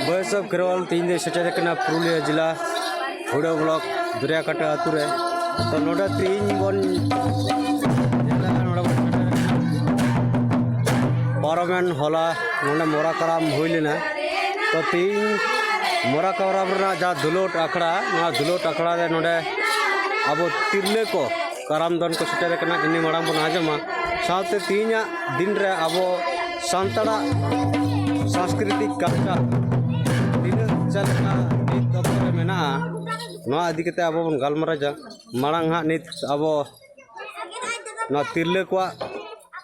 बयसब केरवाल तीन दे सेटर कना पुरुलिया जिला हुड़ा ब्लॉक दरियाकाटा आतुरे तो नोडा तीन बन पार्लियामेंट हॉला नोडा मोरा कराम होइलेना तो तीन मोरा कराम रना जा दुलोट आखड़ा ना दुलोट आखड़ा रे नोडे अब तिरले को कराम दन को सेटर कना इनी माराम बन आजमा साथे तीन दिन रे अब सांतड़ा सांस्कृतिक कल्चर नित अबरे मेना नवा इदी कते अब बन गालमारा मांग हा नित अब ना तिरले को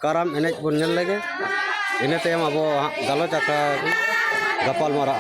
कराम एनेज बन नेल लगे इने तायम अब गालोच आका गपाल मारा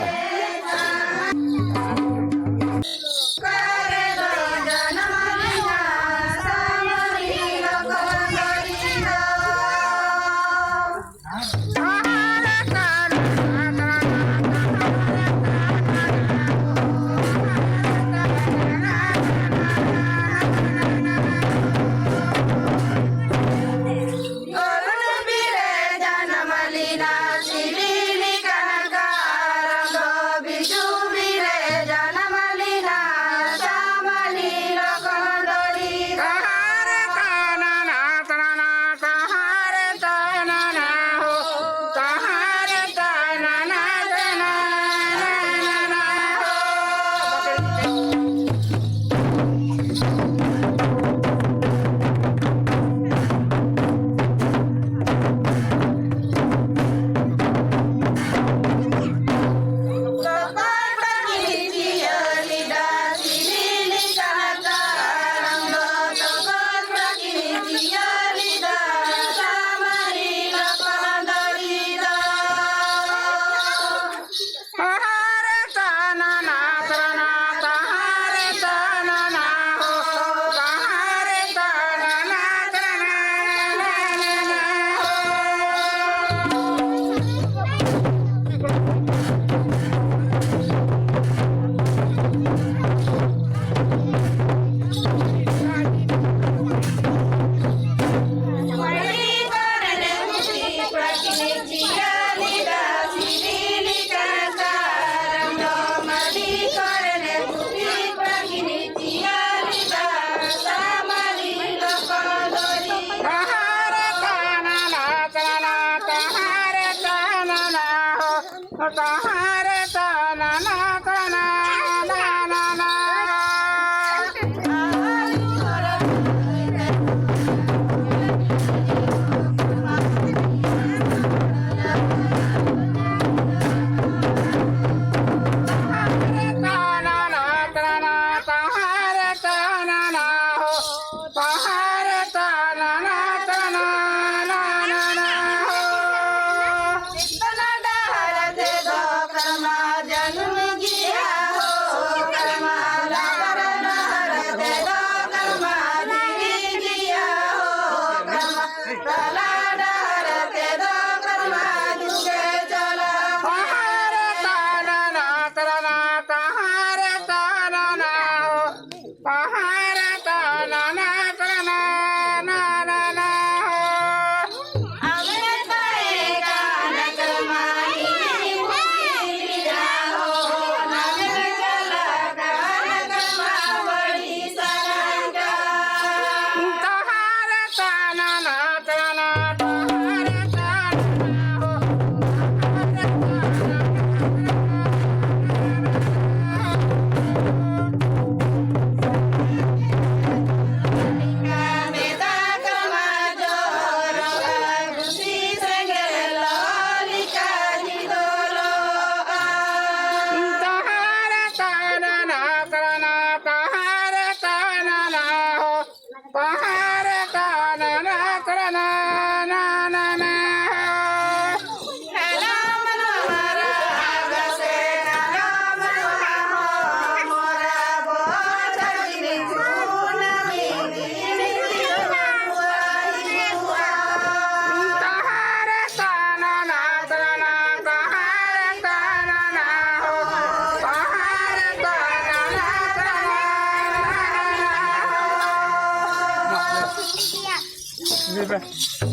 Bye.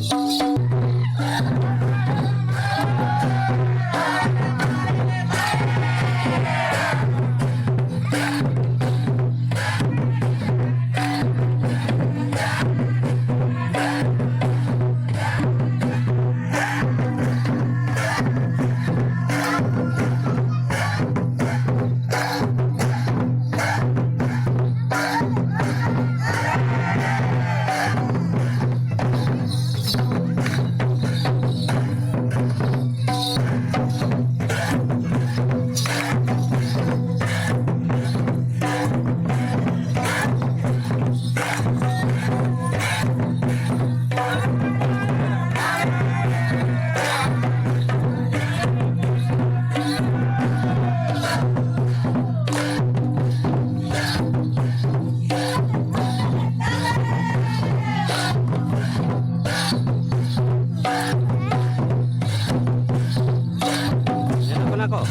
kena kok.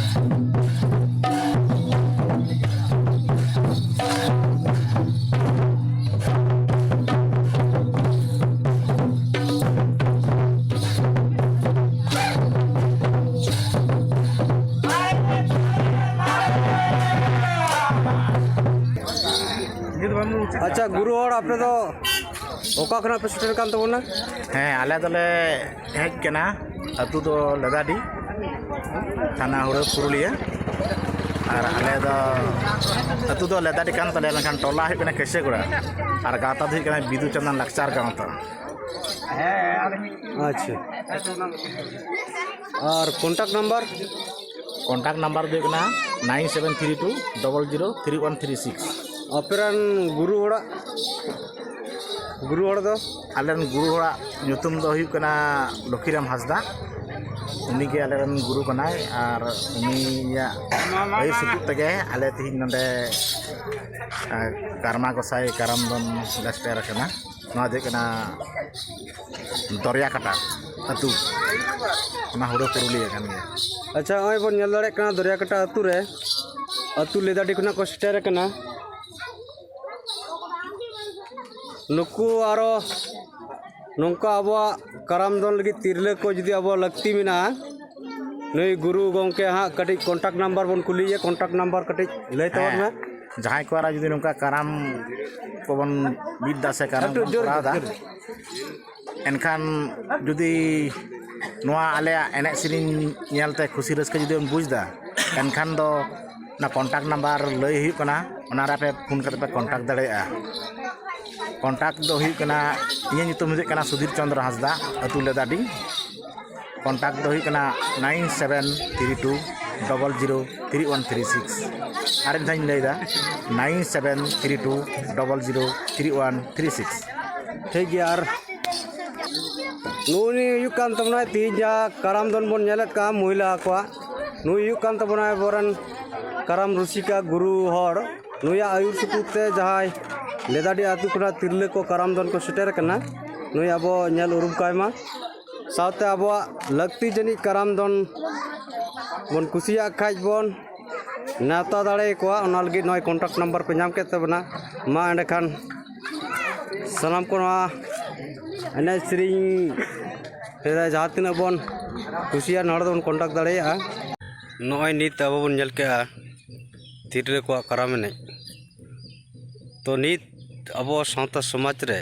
अच्छा गुरु और आपने तो ओका खना पे सेटर कान तबना ᱦᱮᱸ ᱟᱞᱮ ᱫᱚᱞᱮ ᱦᱮᱡ ᱠᱟᱱᱟ ᱟᱹᱛᱩ ᱫᱚ ᱞᱮᱫᱟᱰᱤ ᱛᱷᱟᱱᱟ ᱦᱩᱲᱟᱹ ᱯᱩᱨᱩᱞᱤᱭᱟᱹ ᱟᱨ ᱟᱞᱮ ᱫᱚ ᱟᱹᱛᱩ ᱫᱚ ᱞᱮᱫᱟᱰᱤ ᱠᱟᱱ ᱛᱟᱞᱮᱭᱟ ᱢᱮᱱᱠᱷᱟन ᱴᱚᱞᱟ ᱦᱩᱭᱩᱜ ᱠᱟᱱᱟ ᱠᱮᱥᱮᱜᱩᱲᱟ ᱟᱨ ᱜᱟᱶᱛᱟ ᱫᱚ ᱦᱩᱭᱩᱜ ᱠᱟᱱᱟ ᱵᱤᱫᱩ ᱪᱟᱸᱫᱟᱱ ᱞᱟᱠᱪᱟᱨ ᱜᱟᱶᱛᱟ। अच्छा और कॉन्टैक्ट नंबर ᱫᱚ ᱦᱩᱭᱩᱜ ᱠᱟᱱᱟ 9732003136 अपेरन गुरु हड़ दो ᱟᱞᱮᱨᱮᱱ ᱜᱩᱨᱩ ᱦᱚᱲᱟᱜ ᱧᱩᱛᱩᱢ ᱫᱚ ᱦᱩᱭᱩᱜ ᱠᱟᱱᱟ ᱞᱚᱠᱷᱤᱨᱟᱢ ᱦᱟᱸᱥᱫᱟ ᱩᱱᱤᱜᱮ ᱟᱞᱮᱨᱮᱱ ᱜᱩᱨᱩ ᱠᱟᱱᱟᱭ ᱟᱨ ᱩᱱᱤᱭᱟᱜ ᱟᱹᱭᱩᱨ ᱥᱩᱛᱩᱜ ᱛᱮᱜᱮ ᱟᱞᱮ ᱛᱮᱦᱮᱧ ᱱᱚᱰᱮ ᱠᱟᱨᱢᱟ ᱜᱚᱸᱥᱟᱭ ᱠᱟᱨᱟᱢ ᱫᱚᱱ ᱞᱮ ᱥᱮᱴᱮᱨ ᱟᱠᱟᱱᱟ। ᱱᱚᱣᱟ ᱫᱚ ᱦᱩᱭᱩᱜ ᱠᱟᱱᱟ ᱫᱚᱨᱭᱟ ᱠᱟᱴᱟ ᱟᱹᱛᱩ ᱚᱱᱟ ᱦᱩᱲᱟᱹ ᱯᱩᱨᱩᱞᱤᱭᱟᱹ ᱠᱟᱱ ᱜᱮᱭᱟ। अच्छा नॉय बन नेल दाड़े कना दरिया कटा अतु रे अतु लेदाडी खना को सेटर कना नुकु आरो नोंका अबो कराम दोन लगी तिरले को जदि अबो लगती मिना नई गुरु गोंके हाँ कटी कॉन्टैक्ट नंबर बन कुलिए कॉन्टैक्ट नंबर कटी लय तवन में जहां को आरा जदि नोंका कराम को बन बिद्दा से कराम को करादा एनखान जदि नोआ आले एने सिरिन नेलते खुशी रस्का जदि हम बुझदा एनखान दो ना कॉन्टैक्ट नंबर लय हुई कना ओना रे पे फोन करते पे कॉन्टैक्ट दाड़ेया कॉन्टैक्ट दो हुई कना इया नितुम हुई कना सुधीर चंद्र हांसदा अतु लेदाडी कॉन्टैक्ट दो हुई कना 9732003136 आरे धाइन लैदा 9732003136 ठीक यार नुनी युकान तमना तीजा कराम दोन बन नेलत का महिला को नु युकान तमना बोरन कराम रुसिका गुरु हर नुया आयुर सुकुते जहाय लेदाडी आतु कना तिरले को कराम दोन को सेटर कना नुय अबो नेल उरुम कायमा सावते अबो लगती जनी कराम दोन बन कुसिया खाज बन नाता दाड़े को ओना लगी नय कॉन्टैक्ट नंबर पे नाम के तबना मा एंड खान सलाम को एने सिरिंग जहाँ तीन बन कुसिया नड़ बन कॉन्टैक्ट दाड़ेया नय नित अब बन नेल के तिरले को कराम एने तो नित अब सावता समाज रे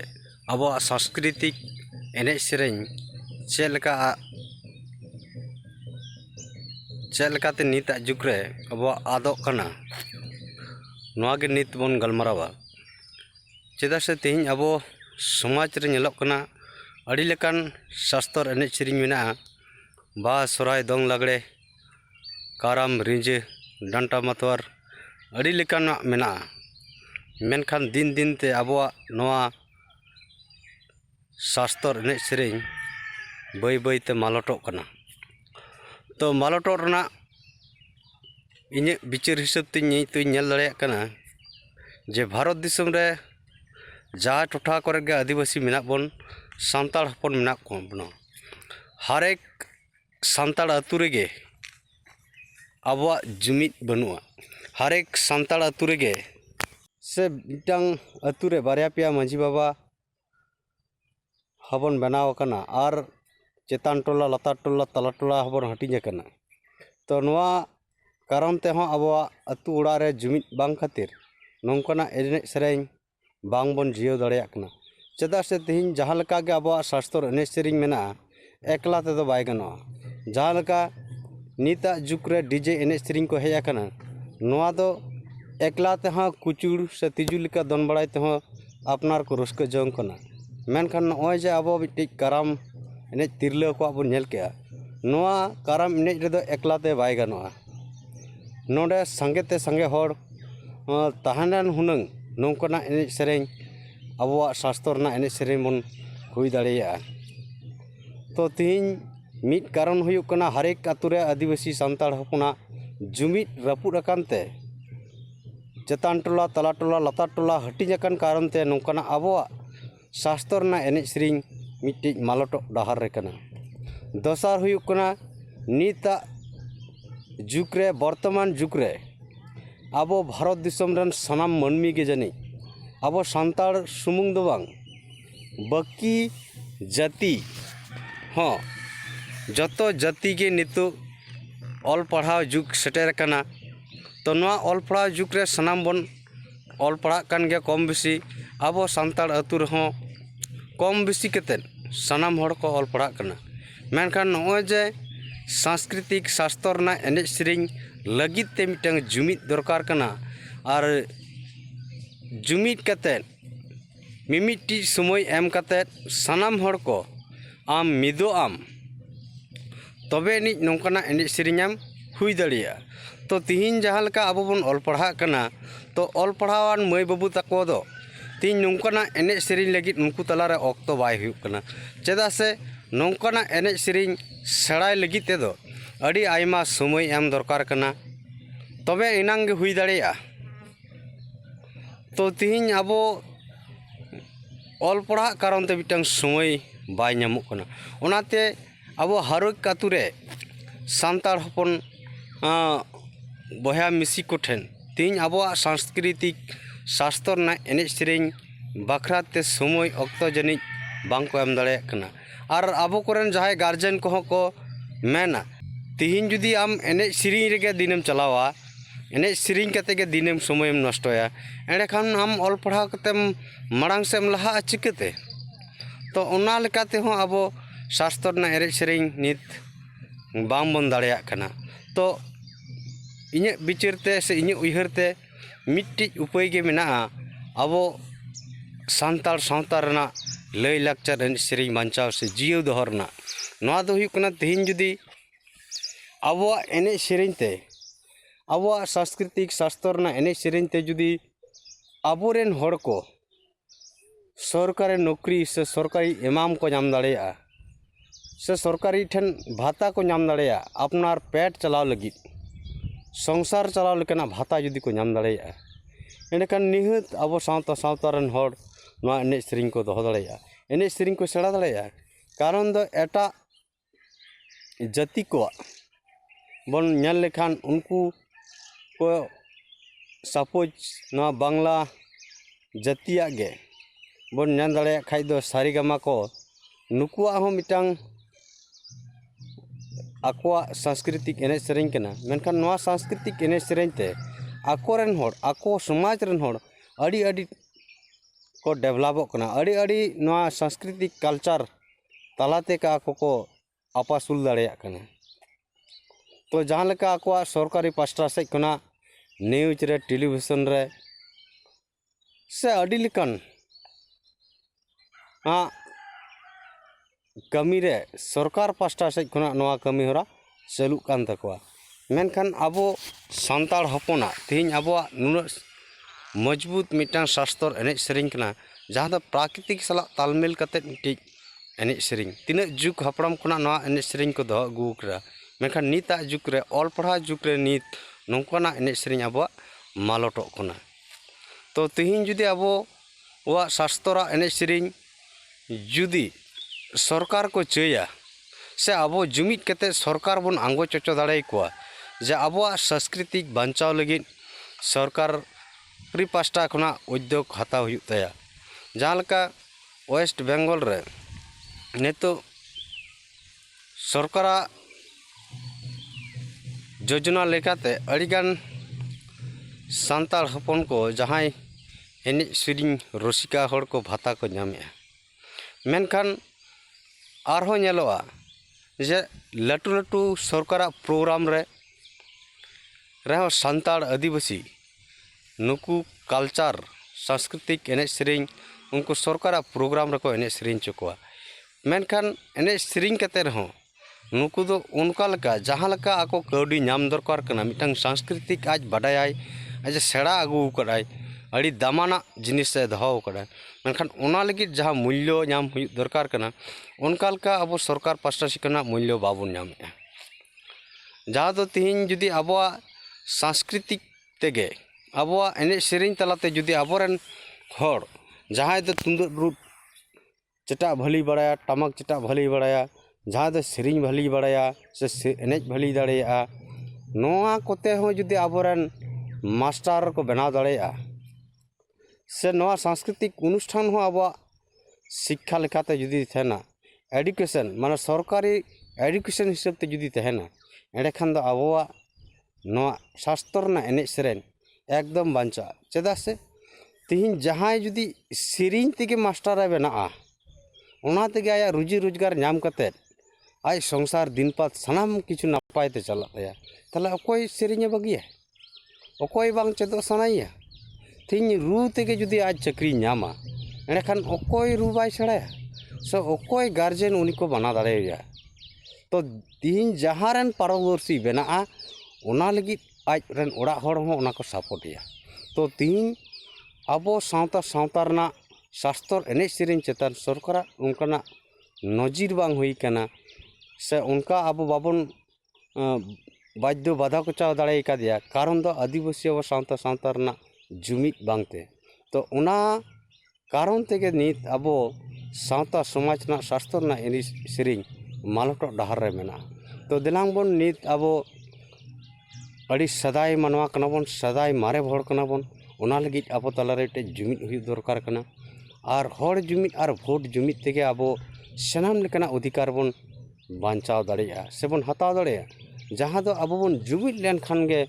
अब सांस्कृतिक एने सेरें चेलकाते निता जुग रे अब आदोग कना नोआ गे नित बन गलमारावा चेदा से तेहिं अब समाज रे नेलोग कना अड़ी लेकान शास्त्र एने सेरिंग मेना बा सोराय दोंग लागड़े काराम रिंजे डांटा मतवार अड़ी लेकान मेना मेनखान दिन दिन ते अबवा नोआ शास्त्र एने सेरिंग बई बई ते मालटोग कना तो मालटोग रना इने विचार हिसाब ते नी तो नेल दाड़ेया कना जे भारत दिसम रे जहाँ टोठा करे गे आदिवासी मेना बन सांताड़ हपन मेना को बना हरेक सांताड़ अतु रेगे अबवा जुमिद बनुआ हरेक सांताड़ अतु रेगे से मिटांग अतु रे बारिया पिया मांझी बाबा हबन बनाव कना और चेतान टोला लतार टोला तला टोला हबन हटिंग कना तो नोआ कारण ते हो अबवा अतु उड़ा रे जुमिद बांग खातिर नोंकना एने सेरें बांग बन जियो दाड़ेया कना चेदा से तेहिं जहाँ लका गे अबवा शास्त्र एने सेरिंग मेना एकला ते दो बाय गनोआ जहाँ लका निता जुग रे डीजे एने सेरिंग को हेज आकना नोआ दो एकला ते हाँ कुचुड़ से तिजु लेका दोन बड़ाई ते हो अपनार को रस्का जोंग कना मेनखान नॉय जे अब मिट्टी कराम एने तिरले को बन नेल के नोआ कराम एने रेदो एकलाते बाय गनोआ नोडे संगे ते संगे हर तहानन हुनंग नोंकना एने सेरें अबवा शास्त्र ना एने सेरें बन हुई दाड़ेया तो तीन मिट कारण हुयुक कना हरेक आतुरे आदिवासी सांताड़ हपना जुमिद रापुद अकानते चेतान टोला तला टोला लतार टोला हटिंग अकान कारण ते नोंकना अबवा शास्त्र ना एने सेरिंग मिट्टी मालटो डाहार रे कना दोसार हुयुक कना निता जुग रे वर्तमान जुग रे आबो भारत दिसम रन सनाम मनमी के जानी आबो सांताड़ सुमुंग दो बांग बाकी जाति हाँ जतो जाति के नितो ऑल पढ़ाव जुग सेटेर कना तो नवा ऑल पढ़ाव जुग रे सनाम बन ऑल पढ़ा कन गया कम बेसी आबो सांताड़ अतु रहो कम बेसी कते सनाम हड़ को ऑल पढ़ा कना मेनखान नॉय जे सांस्कृतिक शास्त्र ना एने सेरिंग लगित ते मिटंग जुमित दरकार कना और जुमित कते मिमिटी समय एम कते सनाम हड़ को आम मिदो आम तबे नि नोंकाना एने सेरिंगाम हुई दड़िया तो तिहिन जहाँ लका आबो बन ऑल पढ़ा कना तो ऑल पढ़ावान मई बाबू तको दो तीन नोंकाना एने सेरिंग लगित उनको तलारे ऑक्तो बाय हुई कना चेदा से नोंकाना एने सेरिंग सेड़ाई लगित ते दो अड़ी आयमा समय एम दरकार कना तबे इनांग हुई दड़िया तो तिहिन आबो ऑल पढ़ा कारण ते मिटंग समय बाय ᱧᱟᱢᱚᱜ कना ओनाते आबो हरक आतुरे सांताड़ हपन बया मिसी को ठेन तीन आबो सांस्कृतिक शास्त्र ना एने सेरिंग बाखराते समय अक्तो जनी बांग को एम दाड़े कना और आबो कोरेन जहाय गार्जियन को को मेना तिहिन जुदी आम एने सेरिंग रेगे दिनम चलावा एने सेरिंग कते के दिनम समयम नष्टया एंडे खान आम ऑल पढ़ाव कतेम मांग सेम लहा चिकते तो ओना लेकाते हो आबो शास्त्र ना एरे सेरिंग नित बाम बन दाड़ेया कना तो इnye बिचारते से इnye उयहरते मिट्टी उपाय के मेना आबो सांताड़ सावता रना लय लाक्चर एने सेरिंग बांचाव से जियो दोहरना नोआ दो हुयुग कना तिहिन जुदी आबो एने सेरिंग ते आबो सांस्कृतिक शास्त्र ना एने सेरिंग ते जुदी आबोरेन हड़ को सरकारी नौकरी से सरकारी इमाम को नाम दाड़ेया से सरकारी ठन भाता को नाम दाड़ेया अपनार पेट चलाव लगित संसार चलाव लेकना भाता जुदी को नाम दाड़ेया एंडकान निहत आबो सावता सावता रन हड़ नोआ एने सेरिंग को दोहो दाड़ेया एने सेरिंग को सेड़ा दाड़ेया कारण दो एटा जाति को बन नेल लेखान उनको को सपोज नोआ बांग्ला जातिया गे बन नाम दाड़े खाई दो सारेगामा को नुकुआ हो मिटांग आकोआ सांस्कृतिक एने सेरिंग कना मेनखान नोआ सांस्कृतिक एने सेरिंग ते आकोरेन हड़ आको समाज रेन हड़ अड़ी अड़ी को डेवलपो कना अड़ी अड़ी नोआ सांस्कृतिक कल्चर तालाते का आको को आपासुल दाड़ेया कना तो जहाँ लेका आकोआ सरकारी पास्टा से कना न्यूज रे टेलीविजन रे से अड़ी लेकान कमी रे सरकार पास्टा से खुना नोआ कमी होरा चालू कान तकोआ मेनखान आबो सांताड़ हपना तिहिन आबो नुना मजबूत मिटांग शास्त्र एने सेरिंग कना जहाँ दो प्राकृतिक सला तालमेल कते मिटी एने सेरिंग तिना जुग हपड़ाम खुना नोआ एने सेरिंग को दो अगु करा मेनखान नीता जुग रे ऑल पढ़ा जुग रे नीत नोंकाना एने सेरिंग आबो मालटो कना तो तिहिन जुदी आबो वा शास्त्रा एने सेरिंग जुदी सरकार को चेया से आबो जुमित कते सरकार बन आंगो चोचो दाड़े को जे आबो सांस्कृतिक बांचाव लगी सरकार प्री पास्टा खुना उद्योग हताव हुयुग ताया जहाँ लका वेस्ट बेंगल रे नेतो सरकारा योजना लेकाते अड़ीगान सांताड़ हपन को जहाँ एने सेरिंग रसिका हड़ को भाता को नामेया मेनखान आरहो नेलोआ जे लटू लटू सरकारा प्रोग्राम रे रहो सांताड़ आदिवासी नुकु कल्चर सांस्कृतिक एने सेरिंग उनको सरकारा प्रोग्राम रको एने सेरिंग चुकवा मेनखान एने सेरिंग कते रहो नुकु दो उनका लका जहाँ लका आको कौडी नाम दरकार कना मिटांग सांस्कृतिक आज बडायाय आज सेड़ा आगु कडाय अड़ी दामाना जिनिस से दहो कड़ा मेनखान ओना लगी जहाँ मूल्य नाम दरकार कना उनका लका अब सरकार पास्टा से कना मूल्य बाबन नामे जहाँ दो तिहिन जुदी आबोआ सांस्कृतिक तेगे आबोआ एने सेरिंग तलाते जुदी आबोरेन हड़ जहाँ दो तुंदुक रूट चटा भली बड़ाया टमक चटा भली बड़ाया जहाँ दो सेरिंग भली बड़ाया से एनेज भली दाड़ेया नोआ कोते हो जुदी आबोरन मास्टर को बनाव दाड़ेया से नोआ सांस्कृतिक अनुष्ठान हो अब शिक्षा लेखाते जुदी तहना एडुकेशन माने सरकारी एडुकेशन हिसाब ते जुदी तहना एंडे खान दो आबोआ नोआ शास्त्र ना एने सेरेन एकदम बांचा चेदा से तिहिन जहां जुदी सिरिंग तेगे मास्टर ए बनाआ ओना तेगे आया रुजी रोजगार नाम कते आज संसार दिन पात सनाम किछु नापाय ते चला तया तले अकोय सिरिंग बगिया अकोय बांग चेदो सनाइया तिहिन रू तेगे जुदी आज चक्री नामा एंडे खान अकोय रू बाय छड़ाया सो अकोय गार्जियन उनी को बना दाड़ेया तो तिहिन जहारन पारदर्शी बनाआ ओना लगी आज रन ओड़ा हड़ हो ओना को सपोर्टिया तो तिहिन अबो सावता रना शास्त्र एने सेरें चेतन सरकार उनका नजीर बांग हुई कना से उनका अब बाबन बाध्य बाधा को चाव दाड़े का दिया कारण दो आदिवासी अब सावता रना जुमिद बांगते तो उना कारण तेगे नित अब सावता समाज ना शास्त्र ना एने सेरें मालटो डहार रे मेना तो दिलांग बन नित अब अड़ी सदाय मानवा कना बन सदाय मारे भोड़ कना बन ओना लगी अब तलारे टे जुमिद हुई दरकार कना और हर जुमिद और भोट जुमिद तेगे अब सनाम लेकना अधिकार बन बांचाव दाड़ेया से बन हताव दाड़ेया जहाँ दो अब बन जुमिद लेन खान गे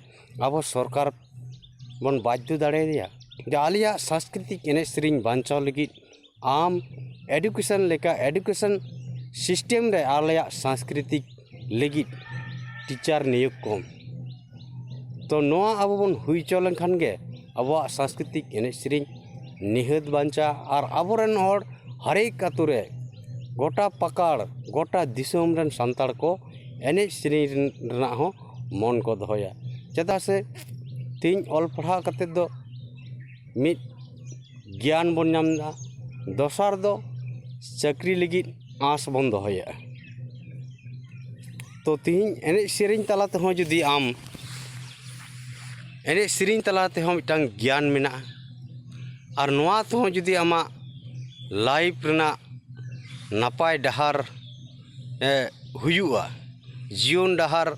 अब सरकार बन बाध्य दाड़ेया जे आलिया सांस्कृतिक एने सेरिंग बांचाव लगी आम एडुकेशन लेका एडुकेशन सिस्टम रे आलिया सांस्कृतिक लगी टीचर नियोग कम तो नोआ अब बन हुई चलन खान गे अब सांस्कृतिक एने सेरिंग निहत बांचा और आबोरन हर हरेक आतु रे गोटा पकड़ गोटा दिसोम रन संताड़ को एने सेरिंग रना हो मन को दोया चेदा से तीन ऑल पढ़ा कते दो मिद ज्ञान बन नामदा दोसार दो चाकरी लगी आस बन दोया तो तीन एने सेरिंग तलाते हो जुदी आम एने सेरिंग तलाते हो मिटांग ज्ञान मेना और नोआ तो जुदी आमा लाइफ रना नापाय डहार हुयुआ जीवन डहार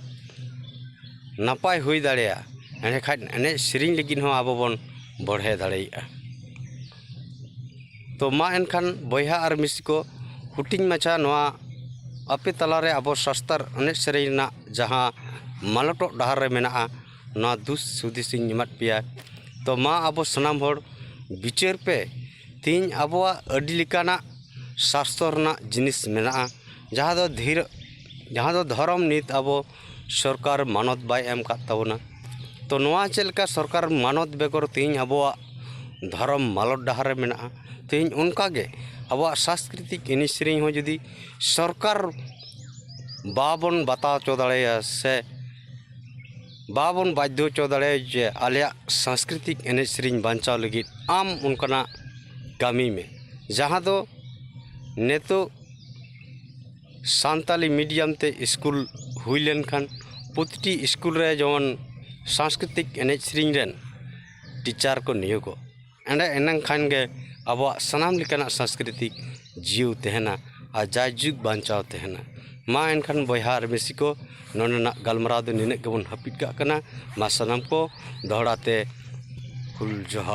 नापाय हुई दाड़ेया एने खान एने सेरिंग लगिन हो आबो बन बढ़े दाड़ेया तो मा एनखान बयहा और मिसी को हुटिंग माछा नोआ अपे तलारे आबो शास्त्र एने सेरिंग ना जहां मालटो डहार रे मेना ना दुस सुदिसिंग निमत पिया तो मा आबो सनाम हर बिचार पे तीन आबोआ अडी लिकाना शास्त्र ना जिनिस मेना जहाँ दो धर्म नित आबो सरकार मानत बाय एम का तबना तो नोआ चलका सरकार मानत बेगर तीन आबोआ धर्म मालट डहार मेना तीन उनका गे आबोआ सांस्कृतिक एने सेरिंग हो जुदी सरकार बाबन बताव चो दाड़ेया से बाबन बाध्य चो दाड़े जे आलिया सांस्कृतिक एने सेरिंग बांचाव लगी आम उनका कामी में जहाँ दो नेतो सांताली मीडियम ते स्कूल हुई लेन खान प्रतिटी स्कूल रे जवन सांस्कृतिक एने सेरिंग रेन टीचर को नियोगो एंडे एनंग खान गे अब सनाम लेकाना सांस्कृतिक जीव तहना और जायजुग बांचाव तहना मा एनखान बयहा और बेसी को नोना गलमराव दो निने गेबन हपिट का मा सनाम को दौड़ाते हुल जोहार।